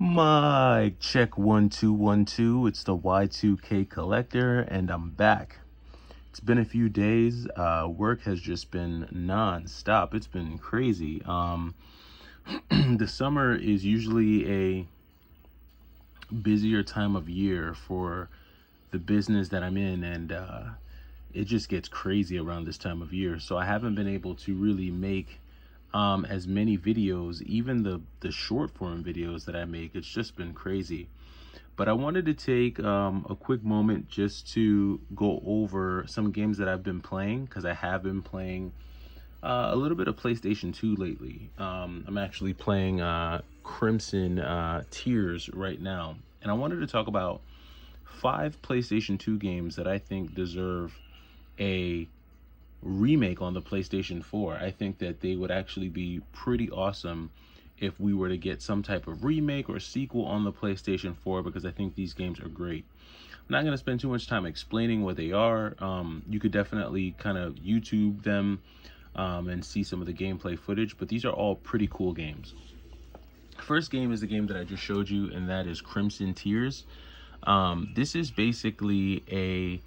Mic check 1 2 1 2. It's the Y2K collector, and I'm back. It's been a few days. Work has just been non-stop. It's been crazy. The summer is usually a busier time of year for the business that I'm in, and it just gets crazy around this time of year. So I haven't been able to really make as many videos, even the short form videos that I make. It's just been crazy. But I wanted to take a quick moment just to go over some games that I've been playing, because I have been playing a little bit of PlayStation 2 lately. I'm actually playing Crimson Tears right now, and I wanted to talk about 5 PlayStation 2 games that I think deserve a remake on the PlayStation 4. I think that they would actually be pretty awesome if we were to get some type of remake or sequel on the PlayStation 4, because I think these games are great. I'm not going to spend too much time explaining what they are. You could definitely kind of YouTube them and see some of the gameplay footage, but these are all pretty cool games. First game is the game that I just showed you, and that is Crimson Tears. This is basically a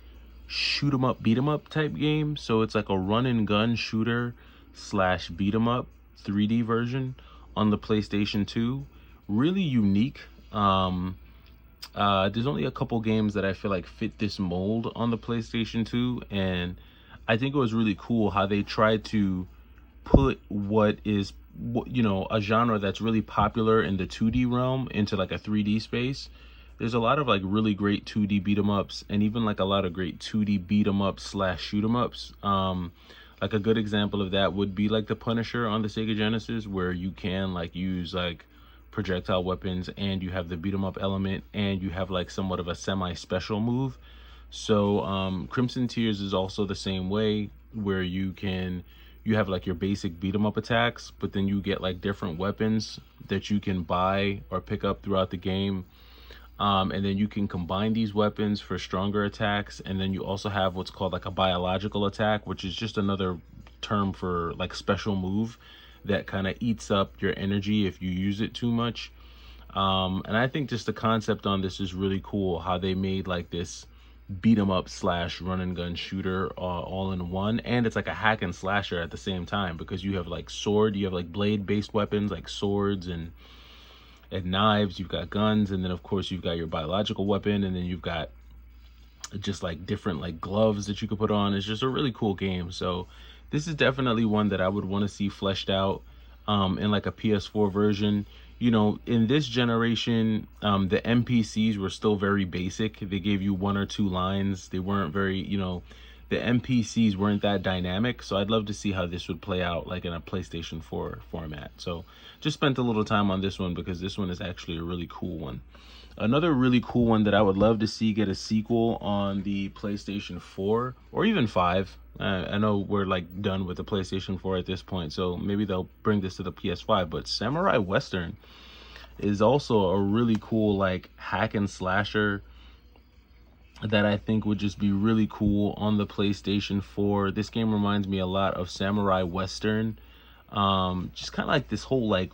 shoot 'em up, beat 'em up type game. So it's like a run and gun shooter slash beat 'em up 3D version on the PlayStation 2. Really unique. There's only a couple games that I feel like fit this mold on the PlayStation 2, and I think it was really cool how they tried to put what is, you know, a genre that's really popular in the 2D realm into like a 3D space. There's a lot of like really great 2D beat 'em ups, and even like a lot of great 2D beat 'em ups slash shoot 'em ups. Like a good example of that would be like the Punisher on the Sega Genesis, where you can like use like projectile weapons, and you have the beat 'em up element, and you have like somewhat of a semi-special move. So Crimson Tears is also the same way, where you have like your basic beat 'em up attacks, but then you get like different weapons that you can buy or pick up throughout the game. And then you can combine these weapons for stronger attacks. And then you also have what's called like a biological attack, which is just another term for like special move that kind of eats up your energy if you use it too much. And I think just the concept on this is really cool, how they made like this beat 'em up slash run and gun shooter all in one. And it's like a hack and slasher at the same time, because you have like you have like blade based weapons like swords and knives, you've got guns, and then of course you've got your biological weapon, and then you've got just like different like gloves that you could put on. It's just a really cool game. So this is definitely one that I would want to see fleshed out in like a PS4 version. You know, in this generation, the NPCs were still very basic. They gave you 1 or 2 lines. They weren't very, you know, the NPCs weren't that dynamic. So I'd love to see how this would play out like in a PlayStation 4 format. So just spent a little time on this one, because this one is actually a really cool one. Another really cool one that I would love to see get a sequel on the PlayStation 4 or even 5. I know we're like done with the PlayStation 4 at this point, so maybe they'll bring this to the PS5. But Samurai Western is also a really cool like hack and slasher that I think would just be really cool on the PlayStation 4. This game reminds me a lot of Samurai Western. Just kind of like this whole like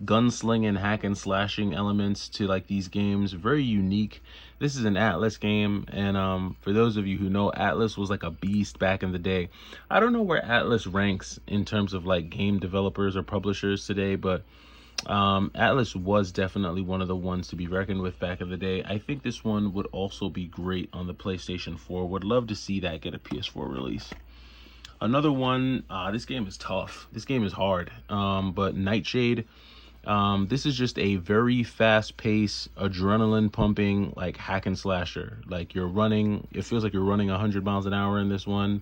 gunslinging, hack and slashing elements to like these games. Very unique. This is an Atlas game, and for those of you who know, Atlas was like a beast back in the day. I don't know where Atlas ranks in terms of like game developers or publishers today, but Atlas was definitely one of the ones to be reckoned with back in the day. I think this one would also be great on the PlayStation 4. Would love to see that get a PS4 release. Another one, this game is tough. This game is hard, but Nightshade. This is just a very fast-paced, adrenaline-pumping, like hack and slasher. Like you're running, it feels like you're running 100 miles an hour in this one.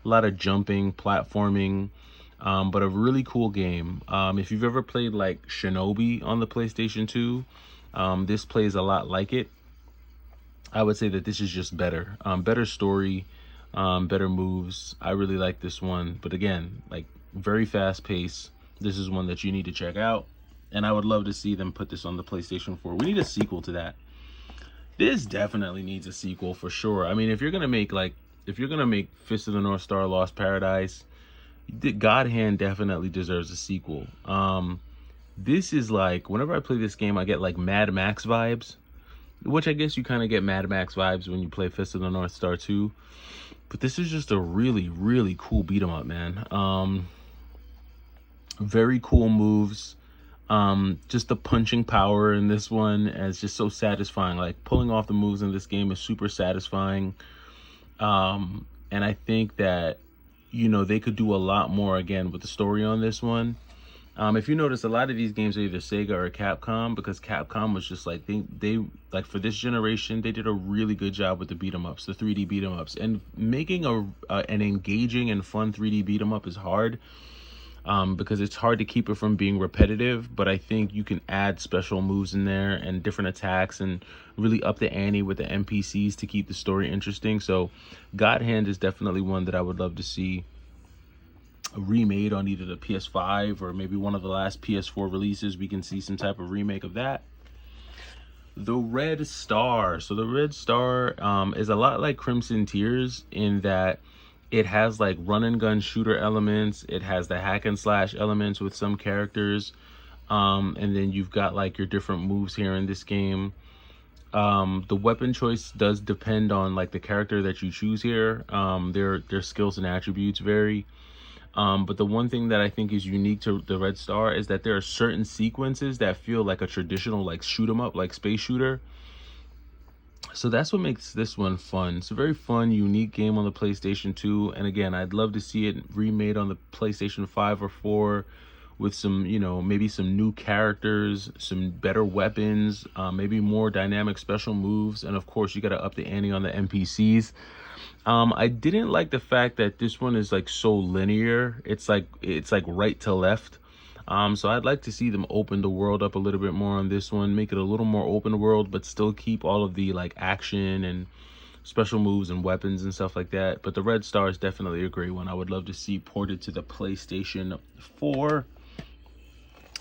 A lot of jumping, platforming, but a really cool game. If you've ever played like Shinobi on the PlayStation 2, this plays a lot like it. I would say that this is just better. Better story. Better moves. I really like this one, but again, like very fast paced. This is one that you need to check out, and I would love to see them put this on the PlayStation 4. We need a sequel to that. This definitely needs a sequel for sure. I mean, if you're gonna make Fist of the North Star Lost Paradise, God Hand definitely deserves a sequel. This is like, whenever I play this game, I get like Mad Max vibes, which I guess you kind of get Mad Max vibes when you play Fist of the North Star 2. But this is just a really, really cool beat 'em up, man. Very cool moves. Just the punching power in this one is just so satisfying. Like, pulling off the moves in this game is super satisfying. And I think that, you know, they could do a lot more again with the story on this one. If you notice, a lot of these games are either Sega or Capcom, because Capcom was just like, they like, for this generation, they did a really good job with the beat 'em ups, the 3D beat 'em ups. And making an engaging and fun 3D beat 'em up is hard, because it's hard to keep it from being repetitive. But I think you can add special moves in there and different attacks and really up the ante with the NPCs to keep the story interesting. So God Hand is definitely one that I would love to see remade on either the PS5 or maybe one of the last PS4 releases. We can see some type of remake of that. The Red Star. So the Red Star is a lot like Crimson Tears in that it has like run and gun shooter elements. It has the hack and slash elements with some characters. And then you've got like your different moves here in this game. The weapon choice does depend on like the character that you choose here. Their skills and attributes vary. But the one thing that I think is unique to the Red Star is that there are certain sequences that feel like a traditional like shoot 'em up, like space shooter. So that's what makes this one fun. It's a very fun, unique game on the PlayStation 2. And again, I'd love to see it remade on the PlayStation 5 or 4 with some, you know, maybe some new characters, some better weapons, maybe more dynamic special moves. And of course, you got to up the ante on the NPCs. I didn't like the fact that this one is like so linear. It's like right to left. So I'd like to see them open the world up a little bit more on this one, make it a little more open world, but still keep all of the like action and special moves and weapons and stuff like that. But the Red Star is definitely a great one. I would love to see ported to the PlayStation 4.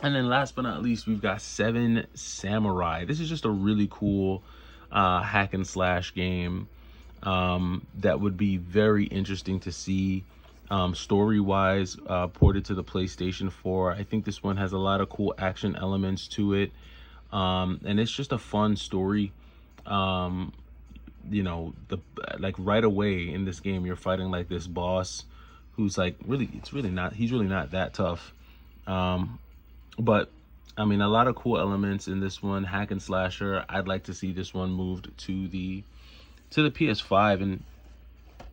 And then last but not least, we've got Seven Samurai. This is just a really cool hack and slash game that would be very interesting to see story-wise ported to the PlayStation 4. I think this one has a lot of cool action elements to it, and it's just a fun story. You know, like right away in this game, you're fighting like this boss who's like he's really not that tough. But I mean, a lot of cool elements in this one, hack and slasher. I'd like to see this one moved to the PS5. And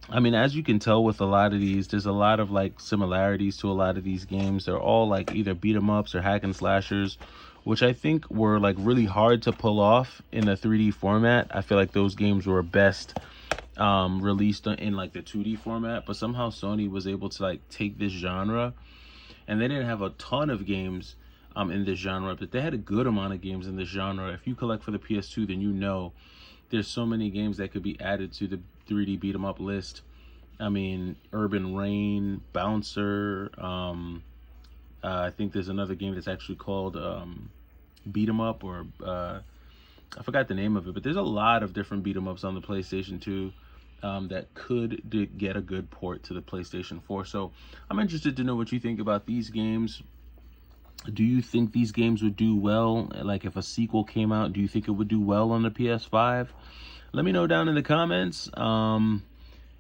I mean, as you can tell with a lot of these, there's a lot of like similarities to a lot of these games. They're all like either beat 'em ups or hack and slashers, which I think were like really hard to pull off in a 3D format. I feel like those games were best released in like the 2D format, but somehow Sony was able to like take this genre, and they didn't have a ton of games in this genre, but they had a good amount of games in this genre. If you collect for the PS2, then you know there's so many games that could be added to the 3D beat 'em up list. I mean, Urban Rain, Bouncer. I think there's another game that's actually called Beat 'em Up, or I forgot the name of it. But there's a lot of different beat 'em ups on the PlayStation 2 that could get a good port to the PlayStation 4. So I'm interested to know what you think about these games. Do you think these games would do well? Like, if a sequel came out, do you think it would do well on the PS5? Let me know down in the comments. I'm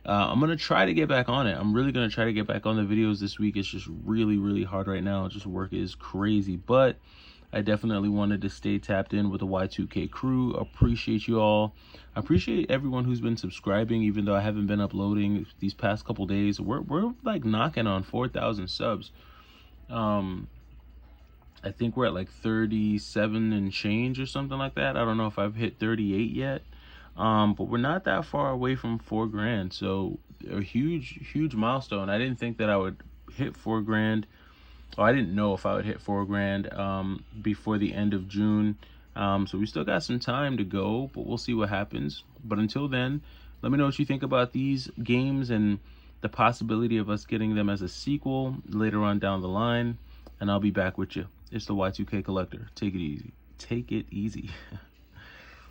going to try to get back on it. I'm really going to try to get back on the videos this week. It's just really, really hard right now. Just work is crazy. But I definitely wanted to stay tapped in with the Y2K crew. Appreciate you all. I appreciate everyone who's been subscribing, even though I haven't been uploading these past couple days. We're like knocking on 4,000 subs. I think we're at like 37 and change or something like that. I don't know if I've hit 38 yet. But we're not that far away from 4 grand. So a huge milestone. I didn't think that I would hit 4 grand. Or I didn't know if I would hit 4 grand before the end of June. So we still got some time to go, but we'll see what happens. But until then, let me know what you think about these games and the possibility of us getting them as a sequel later on down the line. And I'll be back with you. It's the Y2K Collector. Take it easy. Take it easy.